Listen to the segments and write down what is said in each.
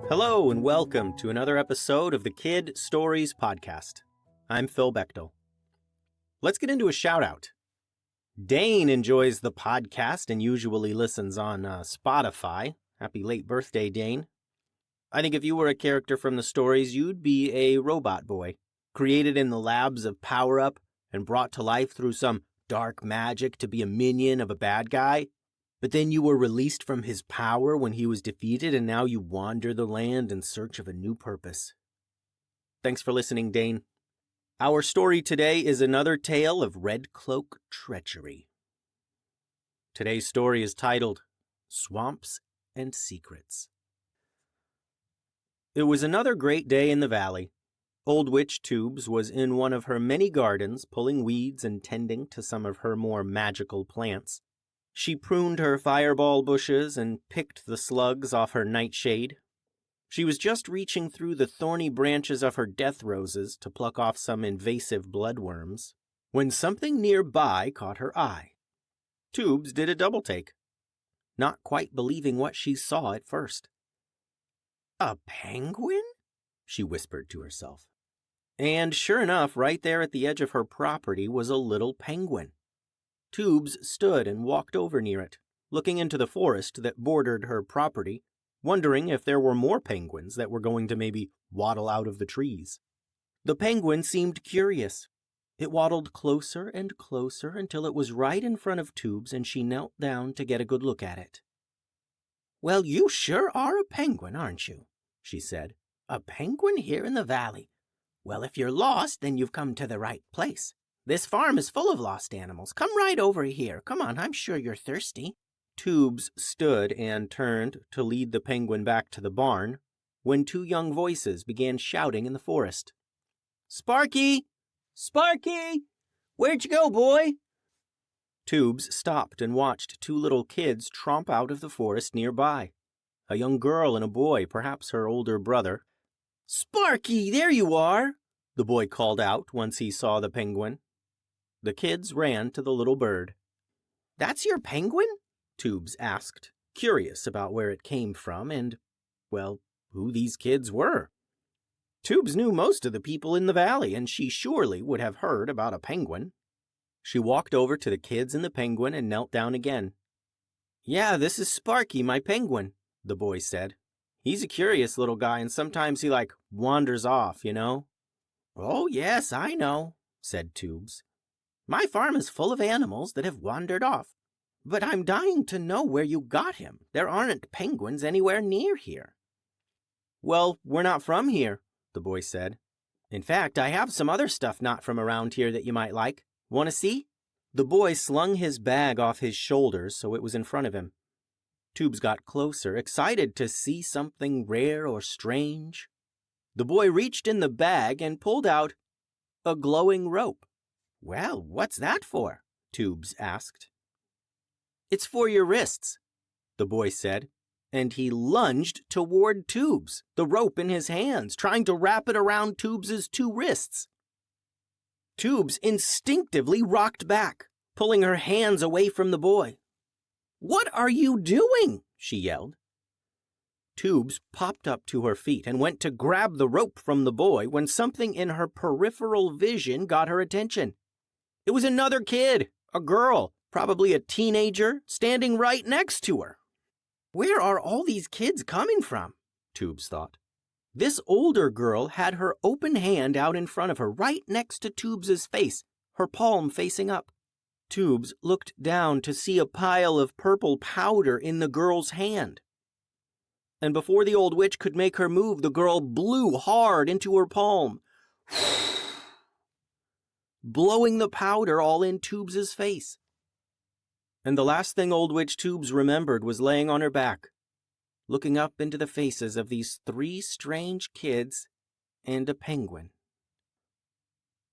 Hello and welcome to another episode of the Kid Stories Podcast. I'm Phil Bechtel. Let's get into a shout out. Dane enjoys the podcast and usually listens on Spotify. Happy late birthday, Dane. I think if you were a character from the stories, you'd be a robot boy, created in the labs of Power Up and brought to life through some dark magic to be a minion of a bad guy. But then you were released from his power when he was defeated, and now you wander the land in search of a new purpose. Thanks for listening, Dane. Our story today is another tale of Red Cloak treachery. Today's story is titled, Swamps and Secrets. It was another great day in the valley. Old Witch Toobs was in one of her many gardens, pulling weeds and tending to some of her more magical plants. She pruned her fireball bushes and picked the slugs off her nightshade. She was just reaching through the thorny branches of her death roses to pluck off some invasive bloodworms when something nearby caught her eye. Toobs did a double take, not quite believing what she saw at first. "A penguin?" she whispered to herself. And sure enough, right there at the edge of her property was a little penguin. Toobs stood and walked over near it, looking into the forest that bordered her property, wondering if there were more penguins that were going to maybe waddle out of the trees. The penguin seemed curious. It waddled closer and closer until it was right in front of Toobs, and she knelt down to get a good look at it. "Well, you sure are a penguin, aren't you?" she said. "A penguin here in the valley. Well, if you're lost, then you've come to the right place. This farm is full of lost animals. Come right over here. Come on, I'm sure you're thirsty." Toobs stood and turned to lead the penguin back to the barn when two young voices began shouting in the forest. "Sparky! Sparky! Where'd you go, boy?" Toobs stopped and watched two little kids tromp out of the forest nearby. A young girl and a boy, perhaps her older brother. "Sparky, there you are!" the boy called out once he saw the penguin. The kids ran to the little bird. "That's your penguin?" Toobs asked, curious about where it came from and, well, who these kids were. Toobs knew most of the people in the valley, and she surely would have heard about a penguin. She walked over to the kids and the penguin and knelt down again. "Yeah, this is Sparky, my penguin," the boy said. "He's a curious little guy, and sometimes he, wanders off, you know?" "Oh, yes, I know," said Toobs. "My farm is full of animals that have wandered off. But I'm dying to know where you got him. There aren't penguins anywhere near here." "Well, we're not from here," the boy said. "In fact, I have some other stuff not from around here that you might like. Want to see?" The boy slung his bag off his shoulders so it was in front of him. Toobs got closer, excited to see something rare or strange. The boy reached in the bag and pulled out a glowing rope. "Well, what's that for?" Toobs asked. "It's for your wrists," the boy said, and he lunged toward Toobs, the rope in his hands, trying to wrap it around Toobs's two wrists. Toobs instinctively rocked back, pulling her hands away from the boy. "What are you doing?" she yelled. Toobs popped up to her feet and went to grab the rope from the boy when something in her peripheral vision got her attention. It was another kid, a girl, probably a teenager, standing right next to her. Where are all these kids coming from? Toobs thought. This older girl had her open hand out in front of her, right next to Toobs's face, her palm facing up. Toobs looked down to see a pile of purple powder in the girl's hand. And before the old witch could make her move, the girl blew hard into her palm, blowing the powder all in Toobs's face. And the last thing old Witch Toobs remembered was laying on her back, looking up into the faces of these three strange kids and a penguin.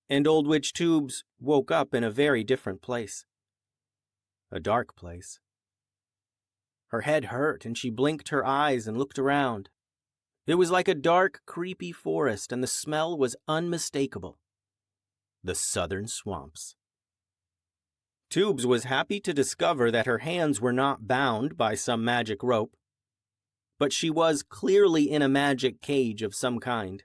And old Witch Toobs woke up in a very different place. A dark place. Her head hurt, and she blinked her eyes and looked around. It was like a dark, creepy forest, and the smell was unmistakable. The southern swamps. Toobs was happy to discover that her hands were not bound by some magic rope. but she was clearly in a magic cage of some kind.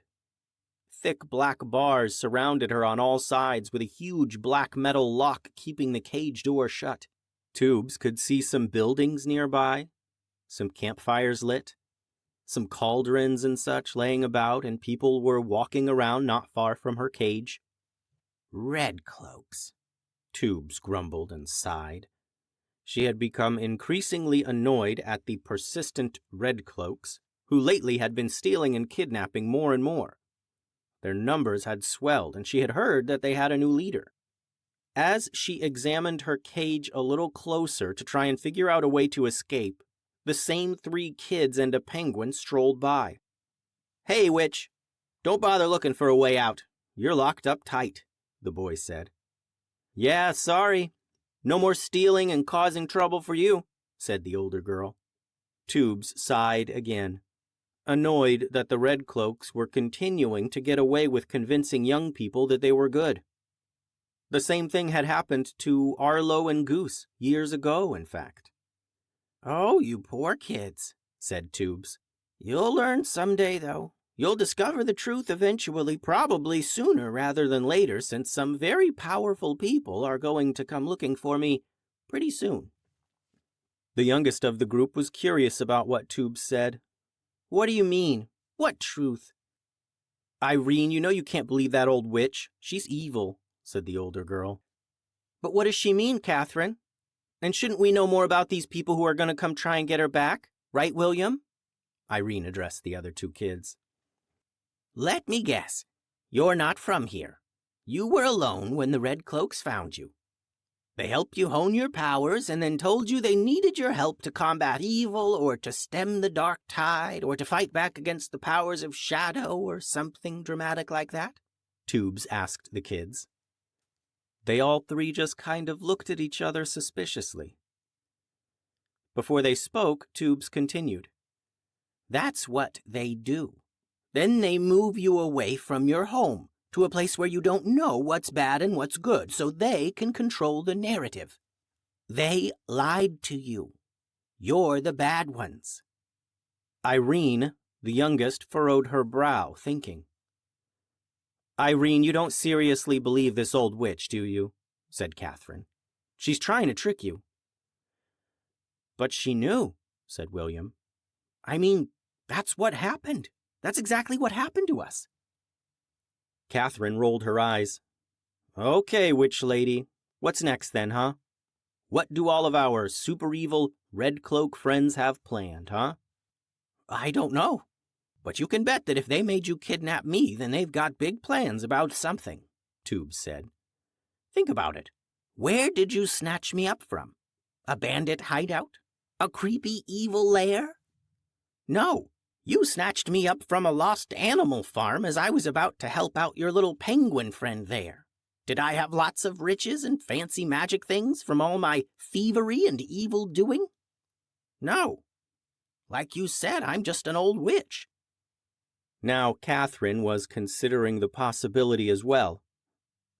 Thick black bars surrounded her on all sides with a huge black metal lock keeping the cage door shut. Toobs could see some buildings nearby, some campfires lit, some cauldrons and such laying about, and people were walking around not far from her cage. "Red Cloaks," Toobs grumbled and sighed. She had become increasingly annoyed at the persistent Red Cloaks, who lately had been stealing and kidnapping more and more. Their numbers had swelled, and she had heard that they had a new leader. As she examined her cage a little closer to try and figure out a way to escape, the same 3 kids and a penguin strolled by. "Hey, Witch, don't bother looking for a way out. You're locked up tight," the boy said. "Yeah, sorry. No more stealing and causing trouble for you," said the older girl. Toobs sighed again, annoyed that the Red Cloaks were continuing to get away with convincing young people that they were good. The same thing had happened to Arlo and Goose years ago, in fact. "Oh, you poor kids," said Toobs. "You'll learn someday, though. You'll discover the truth eventually, probably sooner rather than later, since some very powerful people are going to come looking for me pretty soon." The youngest of the group was curious about what Toobs said. "What do you mean? What truth?" "Irene, you know you can't believe that old witch. She's evil," said the older girl. "But what does she mean, Catherine? And shouldn't we know more about these people who are going to come try and get her back? Right, William?" Irene addressed the other 2 kids. "Let me guess. You're not from here. You were alone when the Red Cloaks found you. They helped you hone your powers and then told you they needed your help to combat evil or to stem the dark tide or to fight back against the powers of shadow or something dramatic like that?" Toobs asked the kids. They all 3 just kind of looked at each other suspiciously. Before they spoke, Toobs continued. "That's what they do. Then they move you away from your home to a place where you don't know what's bad and what's good, so they can control the narrative. They lied to you. You're the bad ones." Irene, the youngest, furrowed her brow, thinking. "Irene, you don't seriously believe this old witch, do you?" said Catherine. "She's trying to trick you." "But she knew," said William. "I mean, that's what happened. That's exactly what happened to us." Catherine rolled her eyes. "Okay, witch lady. What's next then, huh? What do all of our super evil Red Cloak friends have planned, huh?" "I don't know. But you can bet that if they made you kidnap me, then they've got big plans about something," Toobs said. "Think about it. Where did you snatch me up from? A bandit hideout? A creepy evil lair? No, you snatched me up from a lost animal farm as I was about to help out your little penguin friend there. Did I have lots of riches and fancy magic things from all my thievery and evil doing? No. Like you said, I'm just an old witch." Now, Catherine was considering the possibility as well.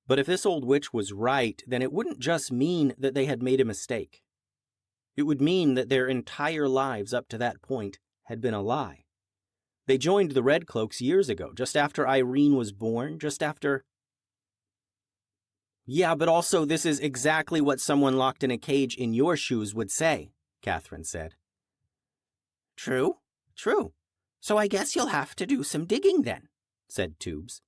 But if this old witch was right, then it wouldn't just mean that they had made a mistake. It would mean that their entire lives up to that point had been a lie. They joined the Red Cloaks years ago, just after Irene was born, just after... "Yeah, but also this is exactly what someone locked in a cage in your shoes would say," Catherine said. "True, true. So I guess you'll have to do some digging then," said Toobs.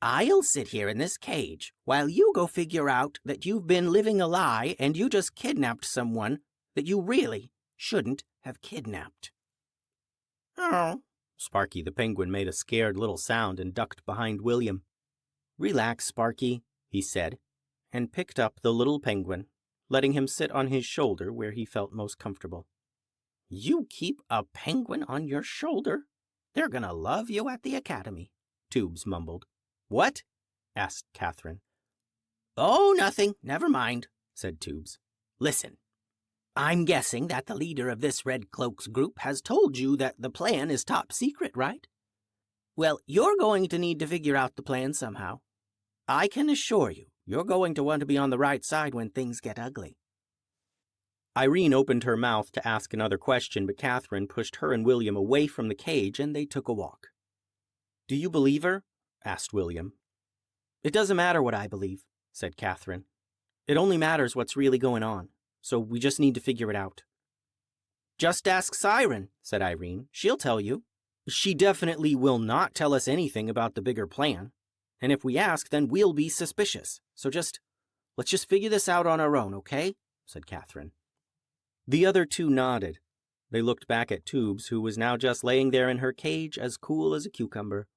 "I'll sit here in this cage while you go figure out that you've been living a lie and you just kidnapped someone that you really shouldn't have kidnapped." "Oh." Sparky the penguin made a scared little sound and ducked behind William. "Relax, Sparky," he said, and picked up the little penguin, letting him sit on his shoulder where he felt most comfortable. "You keep a penguin on your shoulder? They're gonna love you at the academy," Toobs mumbled. "What?" asked Catherine. "Oh, nothing. Never mind," said Toobs. "Listen. I'm guessing that the leader of this Red Cloaks group has told you that the plan is top secret, right? Well, you're going to need to figure out the plan somehow. I can assure you, you're going to want to be on the right side when things get ugly." Irene opened her mouth to ask another question, but Catherine pushed her and William away from the cage and they took a walk. "Do you believe her?" asked William. "It doesn't matter what I believe," said Catherine. "It only matters what's really going on, so we just need to figure it out." "Just ask Siren," said Irene. "She'll tell you." "She definitely will not tell us anything about the bigger plan. And if we ask, then we'll be suspicious. So let's just figure this out on our own, okay?" said Catherine. The other two nodded. They looked back at Toobs, who was now just laying there in her cage, as cool as a cucumber.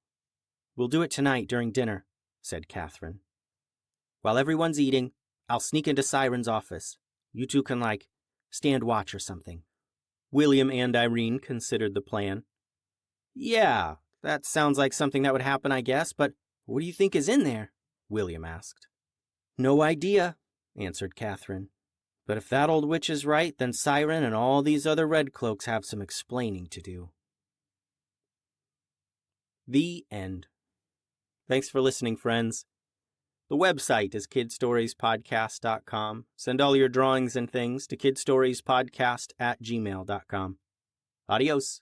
"We'll do it tonight during dinner," said Catherine. "While everyone's eating, I'll sneak into Siren's office. You two can, stand watch or something." William and Irene considered the plan. "Yeah, that sounds like something that would happen, I guess, but what do you think is in there?" William asked. "No idea," answered Catherine. "But if that old witch is right, then Siren and all these other Red Cloaks have some explaining to do." The end. Thanks for listening, friends. The website is kidstoriespodcast.com. Send all your drawings and things to kidstoriespodcast@gmail.com. Adios.